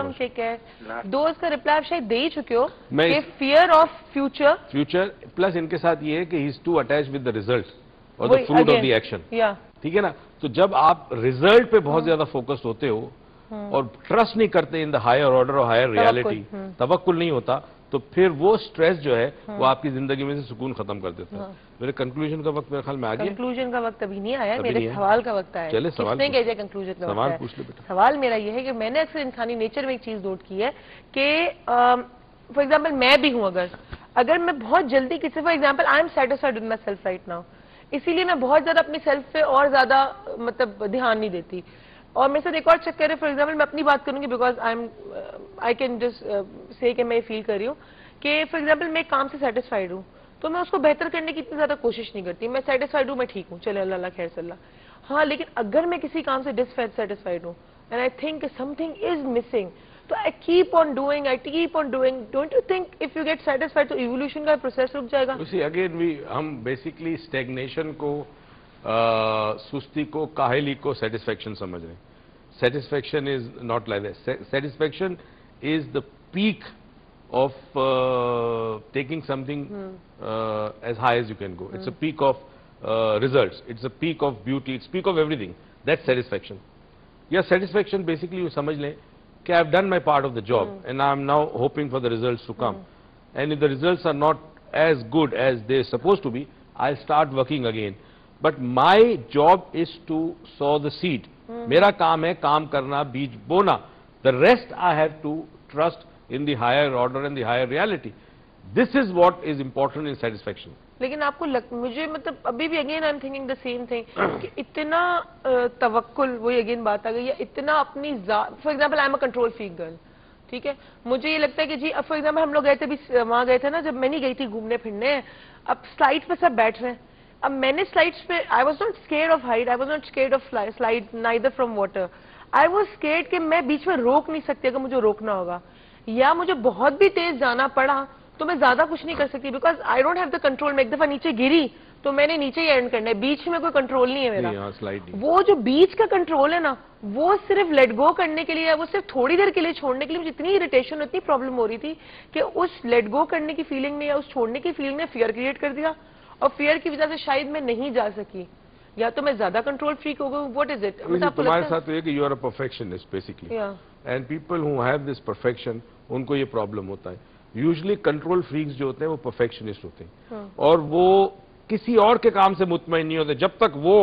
कम kick है। दोस्त का रिप्लाई आप शायद दे ही चुके हो कि फियर ऑफ फ्यूचर प्लस इनके साथ ये है कि he is to attach with the result और the fruit of the action. ठीक है ना, तो जब आप रिजल्ट पे बहुत ज्यादा फोकस्ड होते हो और ट्रस्ट नहीं करते इन द हायर ऑर्डर और हायर रियलिटी, तवक्कुल नहीं होता, तो फिर वो स्ट्रेस जो है वो आपकी जिंदगी में से सुकून खत्म कर देता है। मेरे कंक्लूजन का वक्त मेरे ख्याल में आ गया। कंक्लूजन का वक्त अभी नहीं आया, मेरे सवाल का वक्त आया। चले सवाल कंक्लूजन का सवाल पूछ ले बेटा। सवाल मेरा ये है कि मैंने अक्सर इंसानी नेचर में एक चीज नोट की है कि फॉर एग्जाम्पल मैं भी हूं, अगर मैं बहुत जल्दी किसी, for example I am satisfied with my self right now, इसीलिए मैं बहुत ज्यादा अपनी सेल्फ पे और ज्यादा मतलब ध्यान नहीं देती। और मेरे साथ एक और चक्कर है, फॉर एग्जाम्पल मैं अपनी बात करूंगी because I can just say कि मैं फील कर रही हूँ कि फॉर एग्जाम्पल मैं काम से सेटिस्फाइड हूँ तो मैं उसको बेहतर करने की इतनी ज्यादा कोशिश नहीं करती। मैं सेटिस्फाइड हूँ, मैं ठीक हूँ, चले अल्लाह खैर सल्ला। हाँ, लेकिन अगर मैं किसी काम से डिससेटिस्फाइड हूँ and I think something is missing, तो I keep on doing, don't you think if you get satisfied तो इवोल्यूशन का प्रोसेस रुक जाएगा? अगेन हम बेसिकली स्टेग्नेशन को, सुस्ती को, काहली को सेटिस्फेक्शन समझ रहे हैं। Satisfaction is not like that. Satisfaction is the peak of taking something as high as you can go. It's a peak of results. It's a peak of beauty. It's peak of everything. That's satisfaction. Yeah, satisfaction basically you समझ लें कि I've done my part of the job and I'm now hoping for the results to come. And if the results are not as good as they're supposed to be, I'll start working again. But my job is to sow the seed. मेरा काम है काम करना, बीज बोना. The rest I have to trust in the higher order and the higher reality. This is what is important in satisfaction. लेकिन आपको मुझे मतलब अभी भी again I am thinking the same thing कि इतना तवक्कुल, वही अगेन बात आ गई है, इतना अपनी for example I am a control freak girl, ठीक है, मुझे ये लगता है कि जी अब फॉर एग्जांपल हम लोग गए थे भी, वहां गए थे ना, जब मैं नहीं गई थी घूमने फिरने, अब स्लाइड पे सब बैठ रहे हैं, अब मैंने स्लाइड्स पे, I was not scared of height, I was not scared of slide neither from water, I was scared कि मैं बीच में रोक नहीं सकती अगर मुझे रोकना होगा, या मुझे बहुत भी तेज जाना पड़ा तो मैं ज्यादा कुछ नहीं कर सकती because I don't have the control. मैं एक दफा नीचे गिरी तो मैंने नीचे ही एंड करना है, बीच में कोई कंट्रोल नहीं है मेरा। वो जो बीच का कंट्रोल है ना, वो सिर्फ लेट गो करने के लिए, वो सिर्फ थोड़ी देर के लिए छोड़ने के लिए मुझे इतनी इरिटेशन, इतनी प्रॉब्लम हो रही थी कि उस लेट गो करने की फीलिंग ने या उस छोड़ने की फीलिंग ने फियर क्रिएट कर दिया और फियर की वजह से शायद मैं नहीं जा सकी, या तो मैं ज्यादा कंट्रोल फ्रीक हो गई। What is it? तुम्हारे साथ तो ये कि you are a perfectionist basically, and people who have this perfection उनको ये प्रॉब्लम होता है। यूजुअली कंट्रोल फ्रीक्स जो होते हैं वो परफेक्शनिस्ट होते हैं और वो किसी और के काम से मुतमईन नहीं होते जब तक वो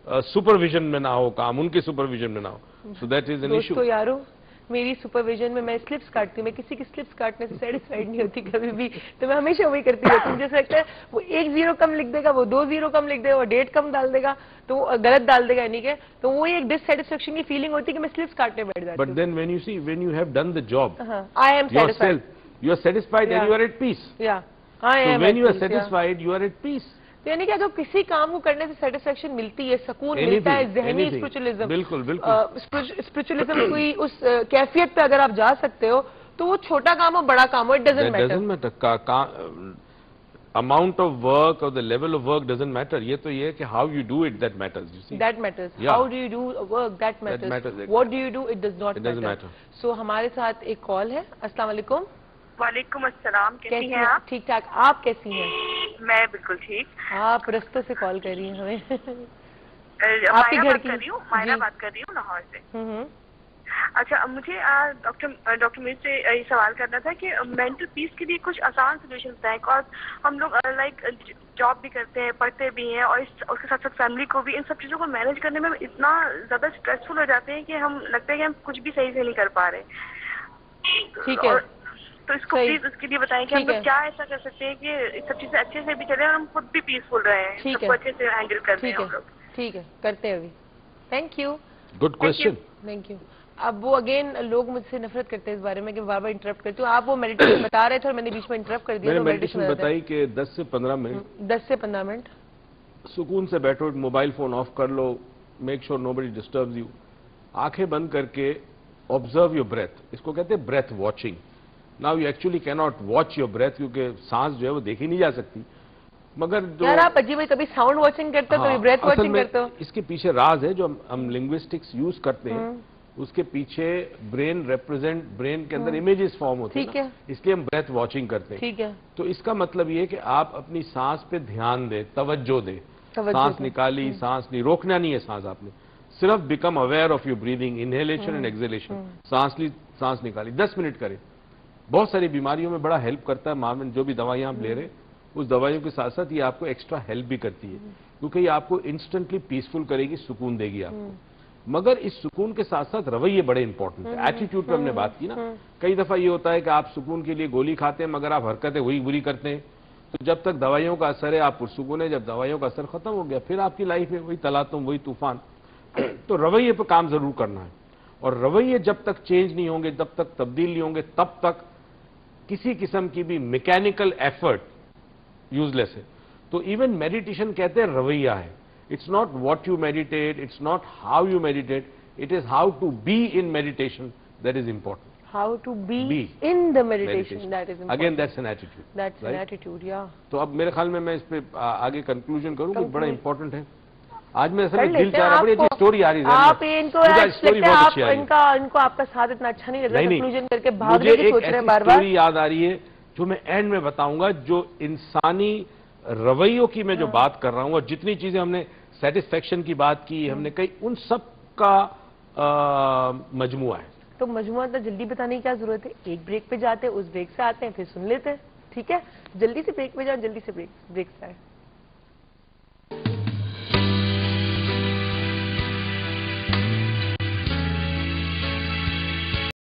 सुपरविजन में ना हो, काम उनके सुपरविजन में ना हो। So that is an issue. तो यारो मेरी सुपरविजन में मैं स्लिप्स काटती हूँ, मैं किसी की स्लिप्स काटने से सेटिस्फाइड नहीं होती कभी भी, तो मैं हमेशा वही करती रहती हूँ। जैसे लगता है वो 1 0 कम लिख देगा, वो 2 0 कम लिख देगा, वो डेट कम डाल देगा, तो वो गलत डाल देगा, नहीं के, तो वो एक डिससेटिस्फेक्शन की फीलिंग होती है कि मैं स्लिप्स काटने बैठ जाती हूँ। But then when you have done the job, I am satisfied, you are satisfied and you are at peace. Yeah, I am. So when you are satisfied, you are at peace. तो यानी कि अगर किसी काम को करने से satisfaction मिलती है, सुकून मिलता है, जहनी स्पिरिचुअलिज्म, बिल्कुल बिल्कुल स्पिरिचुअलिज्म कोई उस कैफियत पे अगर आप जा सकते हो तो वो छोटा काम हो बड़ा काम हो, it doesn't matter. Amount of work और the level of work doesn't matter. ये तो ये है कि how you do it that matters. You see that matters, how do you do work that matters, what do you do it does not matter. So हमारे साथ एक call है। अस्सलाम वालेकुम। वालेकुम अस्सलाम, कैसी हैं आप? ठीक ठाक, आप कैसी हैं? मैं बिल्कुल ठीक। आप रस्तों से कॉल कर रही हैं हमें? आपके घर की मायरा बात कर रही हूँ लाहौर से। अच्छा, मुझे डॉक्टर मीर से ये सवाल करना था कि मेंटल पीस के लिए कुछ आसान सोल्यूशन बताएं। और हम लोग लाइक जॉब भी करते हैं, पढ़ते भी हैं और उसके साथ साथ फैमिली को भी, इन सब चीज़ों को मैनेज करने में इतना ज़्यादा स्ट्रेसफुल हो जाते हैं कि हम लगता है कि हम कुछ भी सही से नहीं कर पा रहे। ठीक है, तो इसको प्लीज उसके लिए बताएं कि हम लोग क्या ऐसा कर सकते हैं कि सब चीजें अच्छे से भी चले और हम खुद भी पीसफुल रहे हैं, सबको अच्छे से हैंडल कर रहे हैं हम लोग। ठीक है, करते हैं अभी। Thank you, good question, thank you. अब वो अगेन लोग मुझसे नफरत करते हैं इस बारे में कि बार बार इंटरप्ट करती हूँ। आप वो मेडिटेशन बता रहे थे और मैंने बीच में इंटरप्ट कर दिया। मैंने मेडिटेशन बताई कि 10 से 15 मिनट, 10 से 15 मिनट सुकून से बैठो, मोबाइल फोन ऑफ कर लो, make sure nobody disturbs you, आंखें बंद करके ऑब्जर्व योर ब्रेथ। इसको कहते हैं breath watching. Now you actually can not watch your breath क्योंकि सांस जो है वो देखी नहीं जा सकती, मगर जो यार आप अजीब, कभी साउंड वॉचिंग करते हो, कभी ब्रेथ वॉचिंग करते हो। इसके पीछे राज है जो हम लिंग्विस्टिक्स यूज करते हैं उसके पीछे ब्रेन ब्रेन के अंदर इमेजेस फॉर्म होते हैं ना, इसलिए हम ब्रेथ वॉचिंग करते हैं। ठीक है। तो इसका मतलब ये है कि आप अपनी सांस पे ध्यान दें, तवज्जो दें। सांस निकाली, सांस नहीं, रोकना नहीं है सांस आपने, सिर्फ become aware of your breathing, inhalation and exhalation. सांस ली, सांस निकाली, 10 मिनट करें। बहुत सारी बीमारियों में बड़ा हेल्प करता है मामन, जो भी दवाइयां आप ले रहे हैं उस दवाइयों के साथ साथ ये आपको एक्स्ट्रा हेल्प भी करती है, क्योंकि ये आपको इंस्टेंटली पीसफुल करेगी, सुकून देगी आपको। मगर इस सुकून के साथ साथ रवैये बड़े इंपॉर्टेंट है। एटीट्यूड पे हमने बात की ना, कई दफा ये होता है कि आप सुकून के लिए गोली खाते हैं मगर आप हरकतें वही बुरी करते हैं। तो जब तक दवाइयों का असर है आप पुरसुकून है, जब दवाइयों का असर खत्म हो गया फिर आपकी लाइफ में वही तलातुम, वही तूफान। तो रवैये पर काम जरूर करना है, और रवैये जब तक चेंज नहीं होंगे, जब तक तब्दील नहीं होंगे, तब तक किसी किस्म की भी मैकेनिकल एफर्ट यूजलेस है। तो इवन मेडिटेशन कहते हैं रवैया है। It's not what you meditate, it's not how you meditate, it is how to be in meditation that is important. How to be in the meditation, that is important. Again, that's an attitude. That's an attitude, yeah. तो अब मेरे ख्याल में मैं इस पे आगे conclusion करूं, कि बड़ा इंपॉर्टेंट है। आज मैं असल में दिल चाह रहा है, बड़ी अच्छी स्टोरी आ रही है। आप इनको इनको आपका साथ इतना अच्छा नहीं लग रहा, कंक्लूजन करके भागने की सोच रहे हैं बार-बार। स्टोरी याद आ रही है जो मैं एंड में बताऊंगा, जो इंसानी रवैयों की मैं जो बात कर रहा हूं, और जितनी चीजें हमने सेटिस्फेक्शन की बात की, हमने कही, उन सब का मजमुआ है। तो मजमुआ तो जल्दी बताने की क्या जरूरत है, एक ब्रेक पे जाते हैं, उस ब्रेक से आते हैं, फिर सुन लेते हैं। ठीक है, जल्दी से ब्रेक पे जाओ, जल्दी से ब्रेक से आए।